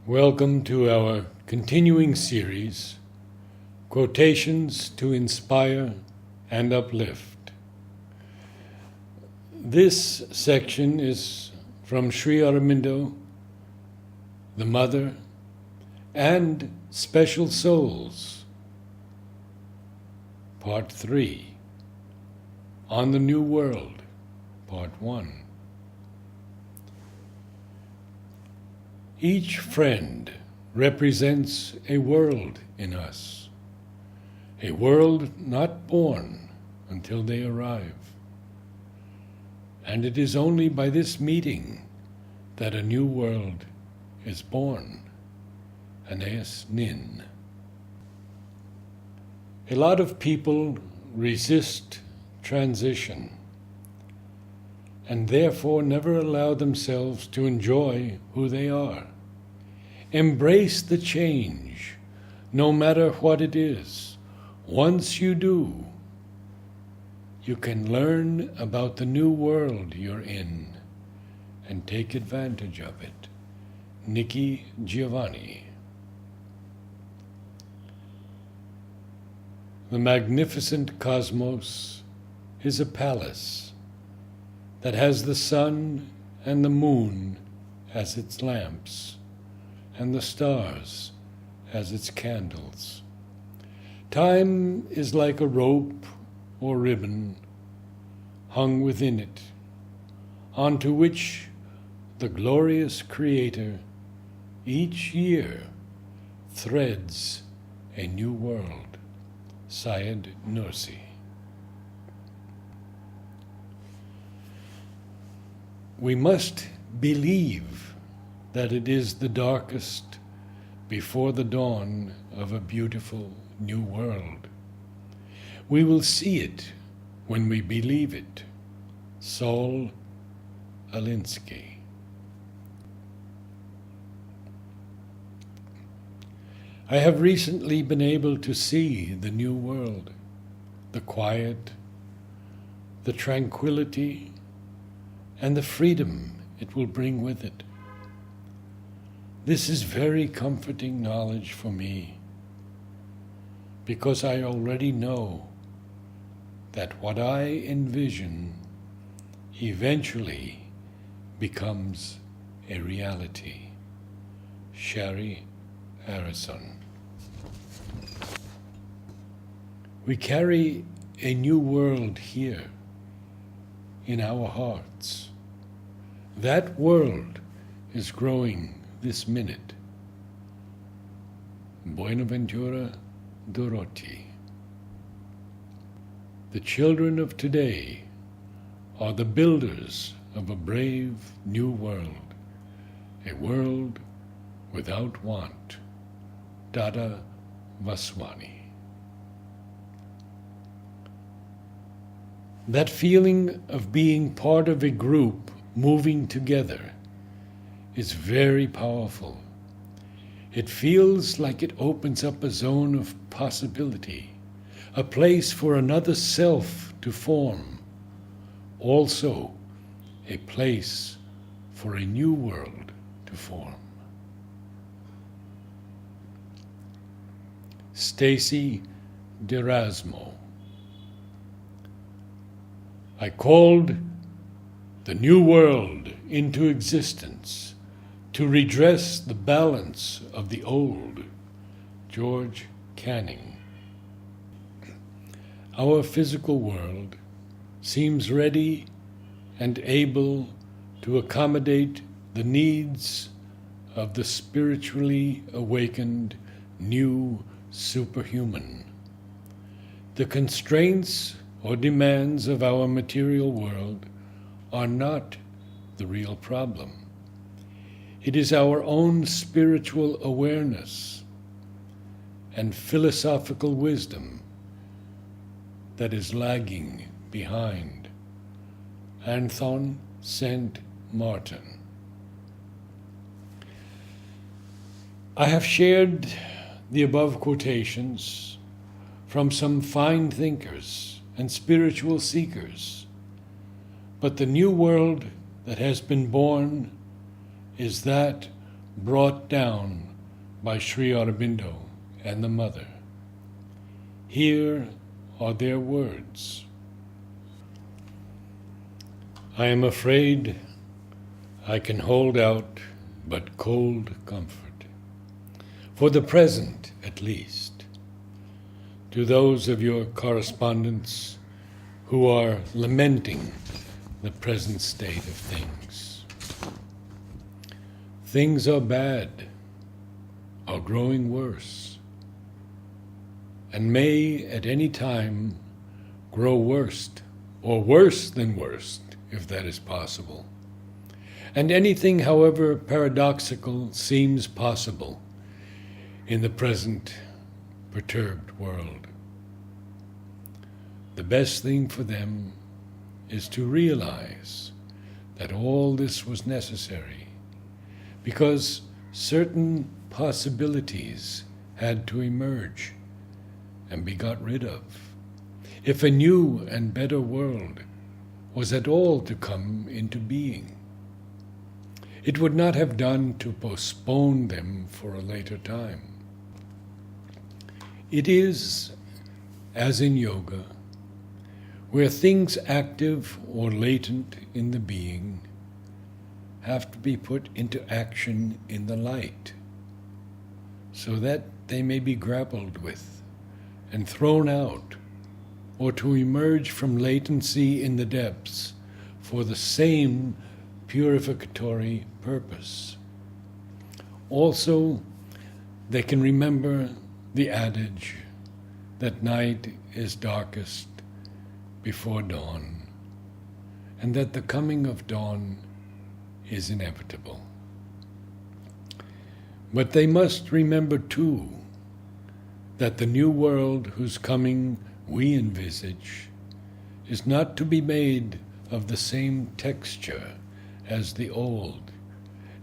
Welcome to our continuing series, Quotations to Inspire and Uplift. This section is from Sri Aurobindo, the Mother, and Special Souls, Part 3, On the New World, Part 1. Each friend represents a world in us, a world not born until they arrive. And it is only by this meeting that a new world is born. Anais Nin. A lot of people resist transition and therefore never allow themselves to enjoy who they are. Embrace the change, no matter what it is. Once you do, you can learn about the new world you're in and take advantage of it. Nikki Giovanni. The magnificent cosmos is a palace that has the sun and the moon as its lamps, and the stars as its candles. Time is like a rope or ribbon hung within it, onto which the glorious Creator each year threads a new world. Syed Nursi. We must believe that it is the darkest before the dawn of a beautiful new world. We will see it when we believe it. Saul Alinsky. I have recently been able to see the new world, the quiet, the tranquility, and the freedom it will bring with it. This is very comforting knowledge for me, because I already know that what I envision eventually becomes a reality. Sherry Harrison. We carry a new world here in our hearts. That world is growing this minute. Buenaventura Doroti. The children of today are the builders of a brave new world, a world without want. Dada Vaswani. That feeling of being part of a group moving together is very powerful. It feels like it opens up a zone of possibility, a place for another self to form, also a place for a new world to form. Stacy DeRasmo. I called the new world into existence to redress the balance of the old. George Canning. Our physical world seems ready and able to accommodate the needs of the spiritually awakened new superhuman. The constraints or demands of our material world are not the real problem. It is our own spiritual awareness and philosophical wisdom that is lagging behind. Anthon St. Martin. I have shared the above quotations from some fine thinkers and spiritual seekers, but the new world that has been born is that brought down by Sri Aurobindo and the Mother. Here are their words. I am afraid I can hold out but cold comfort, for the present at least, to those of your correspondents who are lamenting the present state of things. Things are bad, are growing worse, and may at any time grow worst, or worse than worst, if that is possible. And anything, however paradoxical, seems possible in the present perturbed world. The best thing for them is to realize that all this was necessary, because certain possibilities had to emerge and be got rid of, if a new and better world was at all to come into being. It would not have done to postpone them for a later time. It is, as in yoga, where things active or latent in the being have to be put into action in the light, so that they may be grappled with and thrown out, or to emerge from latency in the depths for the same purificatory purpose. Also, they can remember the adage that night is darkest before dawn, and that the coming of dawn is inevitable. But they must remember too that the new world whose coming we envisage is not to be made of the same texture as the old,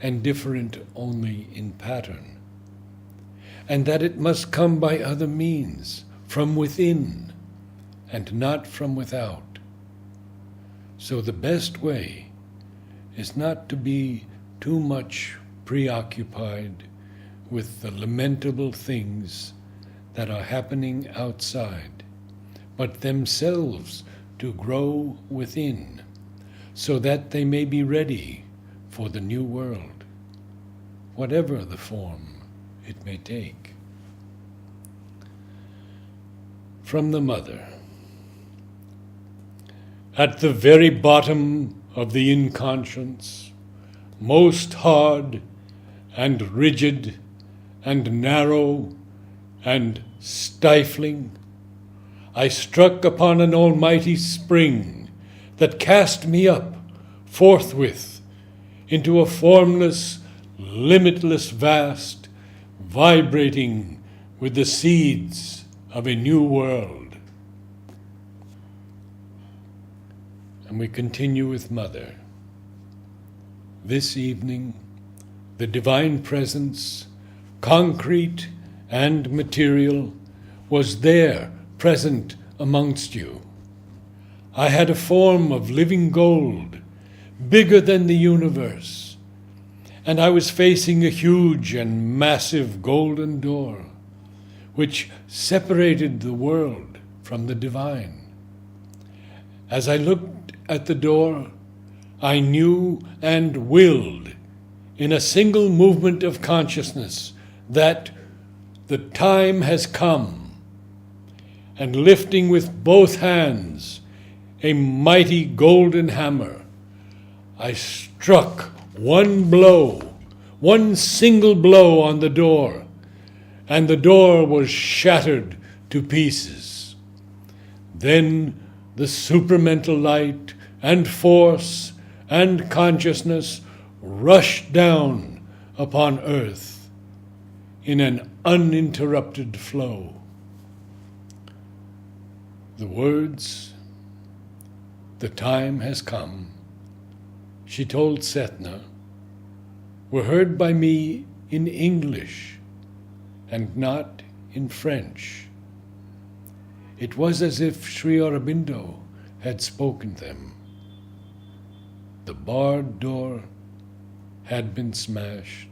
and different only in pattern, and that it must come by other means, from within, and not from without. So the best way is not to be too much preoccupied with the lamentable things that are happening outside, but themselves to grow within, so that they may be ready for the new world, whatever the form it may take. From the Mother. At the very bottom of the inconscience, most hard and rigid and narrow and stifling, I struck upon an almighty spring that cast me up forthwith into a formless, limitless vast, vibrating with the seeds of a new world. And we continue with Mother. This evening, the Divine Presence, concrete and material, was there, present amongst you. I had a form of living gold, bigger than the universe, and I was facing a huge and massive golden door, which separated the world from the divine. As I looked at the door, I knew and willed, in a single movement of consciousness, that the time has come, and lifting with both hands a mighty golden hammer, I struck one blow, one single blow on the door, and the door was shattered to pieces. Then the supramental light and force and consciousness rushed down upon earth in an uninterrupted flow. The words, "The time has come," she told Setna, were heard by me in English and not in French. It was as if Sri Aurobindo had spoken them. The barred door had been smashed,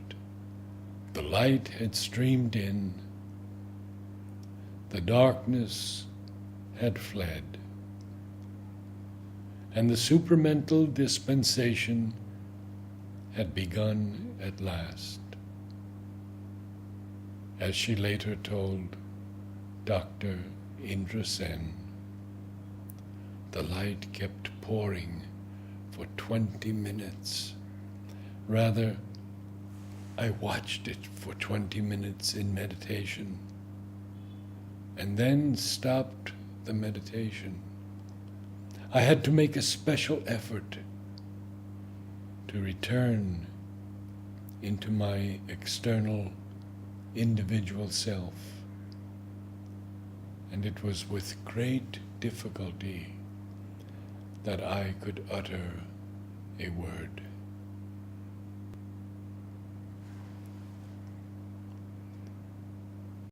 The light had streamed in, the darkness had fled, and the supramental dispensation had begun at last. As she later told Dr. Indra Sen, the light kept pouring for 20 minutes. Rather, I watched it for 20 minutes in meditation and then stopped the meditation. I had to make a special effort to return into my external individual self, and it was with great difficulty that I could utter a word.